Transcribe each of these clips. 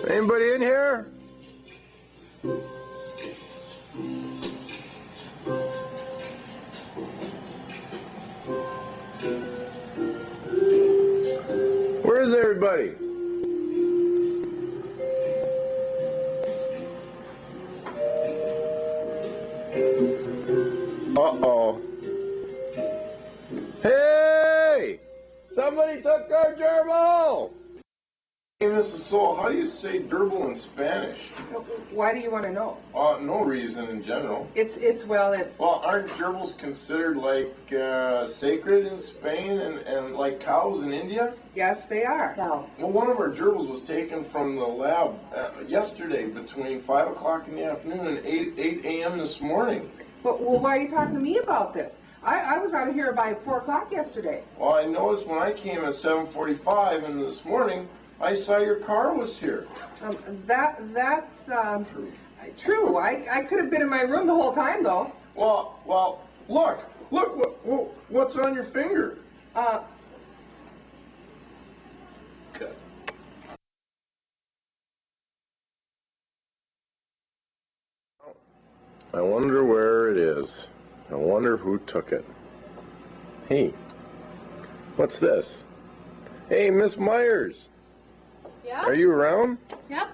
Anybody in here? Where is everybody? Uh-oh. Hey! Somebody took our gerbil! Hey, Mrs. Soul, how do you say gerbil in Spanish? Why do you want to know? No reason in general. Well, aren't gerbils considered like sacred in Spain and like cows in India? yes, they are. Well, one of our gerbils was taken from the lab yesterday between 5 o'clock in the afternoon and 8 a.m. this morning. Well, why are you talking to me about this? I was out of here by 4 o'clock yesterday. Well, I noticed when I came at 7:45 and this morning, I saw your car was here. That's true. I could have been in my room the whole time, though. Well, look what's on your finger. Good. I wonder where it is. I wonder who took it. Hey, what's this? Hey, Miss Myers. Yeah? Are you around? Yep.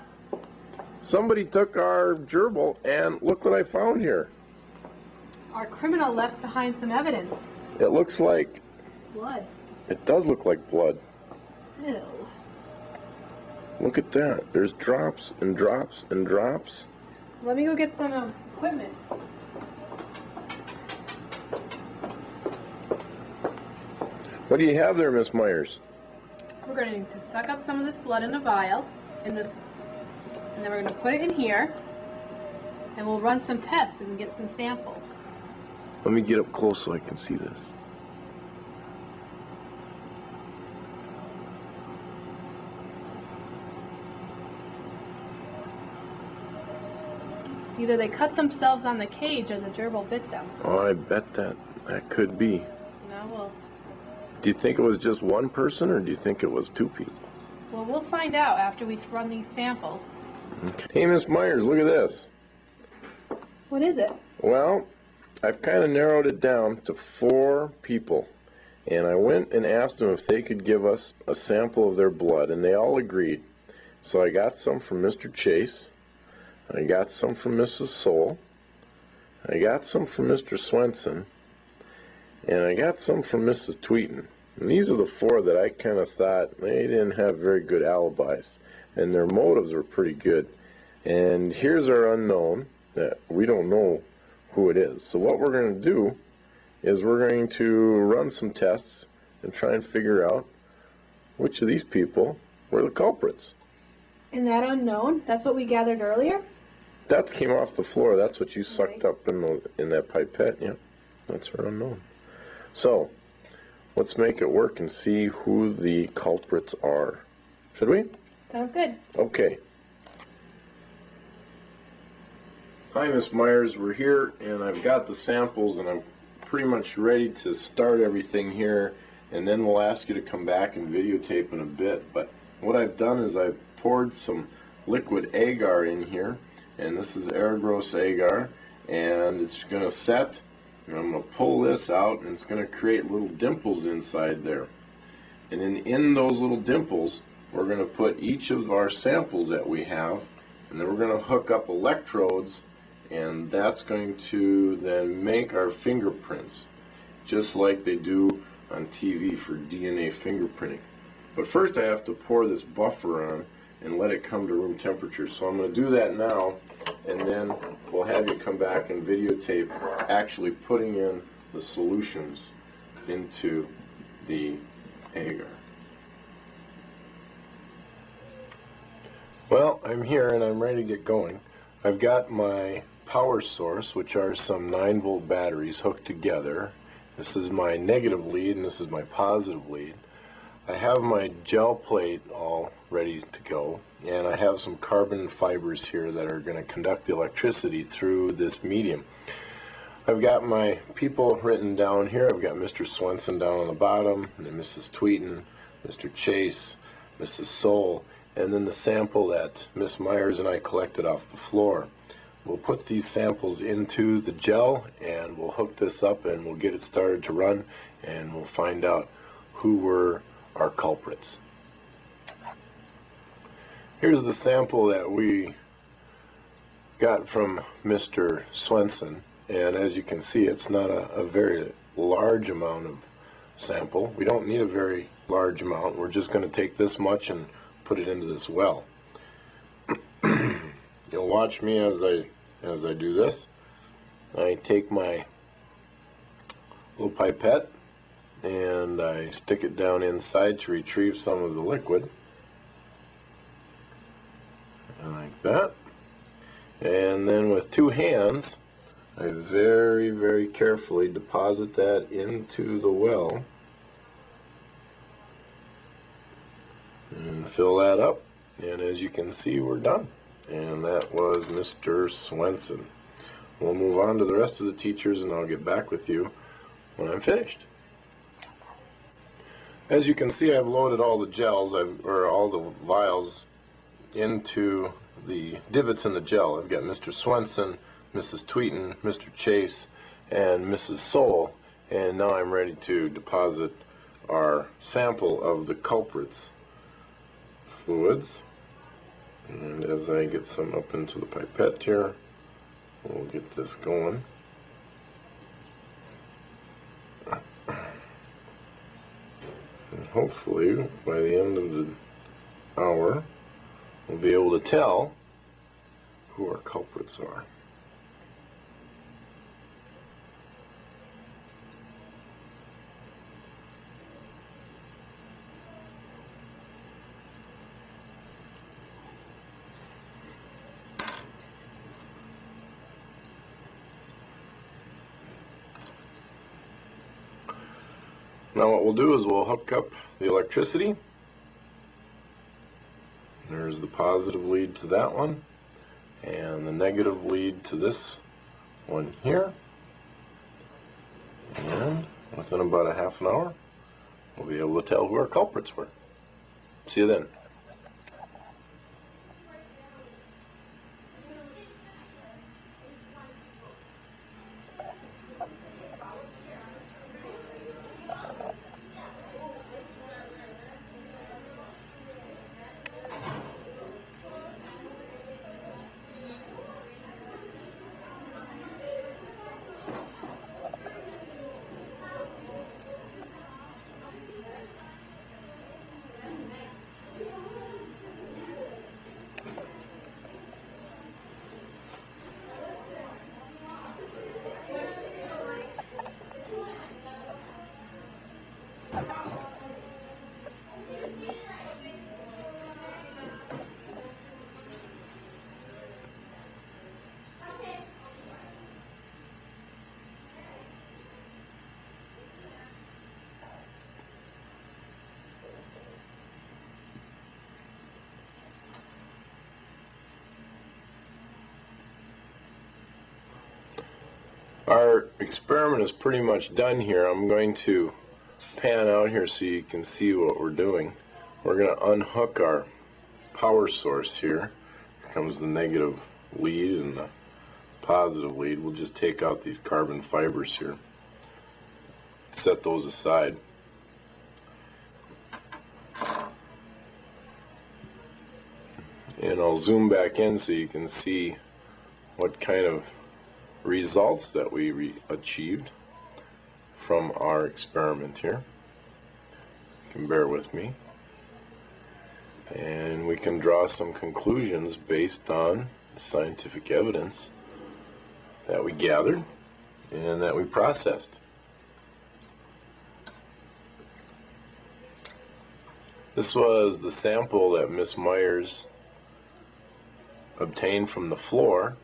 Somebody took our gerbil, and look what I found here. Our criminal left behind some evidence. It looks like... Blood. It does look like blood. Ew. Look at that. There's drops and drops and drops. Let me go get some equipment. What do you have there, Miss Myers? We're going to suck up some of this blood in a vial, and then we're going to put it in here, and we'll run some tests and get some samples. Let me get up close so I can see this. Either they cut themselves on the cage or the gerbil bit them. Oh, I bet that could be. Now we'll... Do you think it was just one person, or do you think it was two people? Well, we'll find out after we run these samples. Okay. Hey, Miss Myers, look at this. What is it? Well, I've kind of narrowed it down to 4 people. And I went and asked them if they could give us a sample of their blood, and they all agreed. So I got some from Mr. Chase. I got some from Mrs. Soul. I got some from Mr. Swenson. And I got some from Mrs. Tweeton. And these are the 4 that I kind of thought they didn't have very good alibis. And their motives were pretty good. And here's our unknown, that we don't know who it is. So what we're going to do is we're going to run some tests and try and figure out which of these people were the culprits. And that unknown? That's what we gathered earlier? That came off the floor. That's what you sucked up in that pipette. Yeah, that's our unknown. So, let's make it work and see who the culprits are. Should we? Sounds good. Okay. Hi, Miss Myers. We're here, and I've got the samples, and I'm pretty much ready to start everything here, and then we'll ask you to come back and videotape in a bit. But what I've done is I've poured some liquid agar in here, and this is Airgross agar, and it's going to set. And I'm going to pull this out, and it's going to create little dimples inside there. And then in those little dimples, we're going to put each of our samples that we have, and then we're going to hook up electrodes, and that's going to then make our fingerprints, just like they do on TV for DNA fingerprinting. But first I have to pour this buffer on and let it come to room temperature. So I'm going to do that now, and then we'll have you come back and videotape actually putting in the solutions into the agar. Well, I'm here and I'm ready to get going. I've got my power source, which are some 9-volt batteries hooked together. This is my negative lead and this is my positive lead. I have my gel plate all ready to go, and I have some carbon fibers here that are going to conduct the electricity through this medium. I've got my people written down here. I've got Mr. Swenson down on the bottom, and then Mrs. Tweeton, Mr. Chase, Mrs. Soul, and then the sample that Miss Myers and I collected off the floor. We'll put these samples into the gel and we'll hook this up and we'll get it started to run, and we'll find out who were our culprits. Here's the sample that we got from Mr. Swenson, and as you can see, it's not a very large amount of sample. We don't need a very large amount. We're just going to take this much and put it into this well. You'll watch me as I do this. I take my little pipette and I stick it down inside to retrieve some of the liquid, like that. And then with two hands, I very, very carefully deposit that into the well and fill that up. And as you can see, we're done. And that was Mr. Swenson. We'll move on to the rest of the teachers and I'll get back with you when I'm finished. As you can see, I've loaded all the gels, or all the vials, into the divots in the gel. I've got Mr. Swenson, Mrs. Tweeton, Mr. Chase, and Mrs. Soul, and now I'm ready to deposit our sample of the culprits fluids. And as I get some up into the pipette here, we'll get this going. And hopefully by the end of the hour we'll be able to tell who our culprits are. Now what we'll do is we'll hook up the electricity. There's the positive lead to that one, and the negative lead to this one here. And within about a half an hour, we'll be able to tell who our culprits were. See you then. Our experiment is pretty much done here. I'm going to pan out here so you can see what we're doing. We're going to unhook our power source here. Here comes the negative lead and the positive lead. We'll just take out these carbon fibers here. Set those aside. And I'll zoom back in so you can see what kind of results that we achieved from our experiment here. You can bear with me. And we can draw some conclusions based on scientific evidence that we gathered and that we processed. This was the sample that Miss Myers obtained from the floor.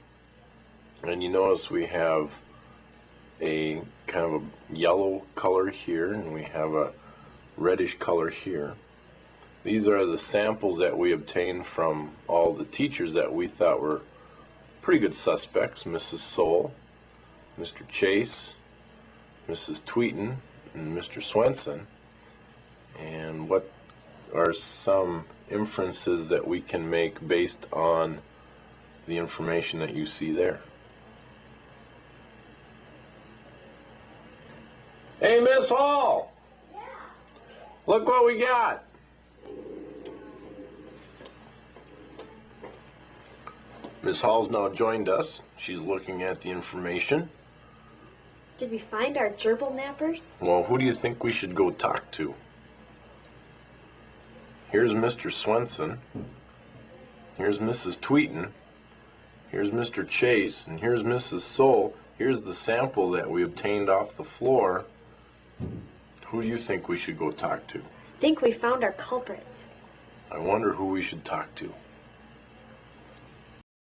And you notice we have a kind of a yellow color here, and we have a reddish color here. These are the samples that we obtained from all the teachers that we thought were pretty good suspects: Mrs. Soul, Mr. Chase, Mrs. Tweeton, and Mr. Swenson. And what are some inferences that we can make based on the information that you see there. Hey, Miss Hall! Yeah. Look what we got! Miss Hall's now joined us. She's looking at the information. Did we find our gerbil nappers? Well, who do you think we should go talk to? Here's Mr. Swenson. Here's Mrs. Tweeton. Here's Mr. Chase. And here's Mrs. Soul. Here's the sample that we obtained off the floor. Who do you think we should go talk to? I think we found our culprits. I wonder who we should talk to.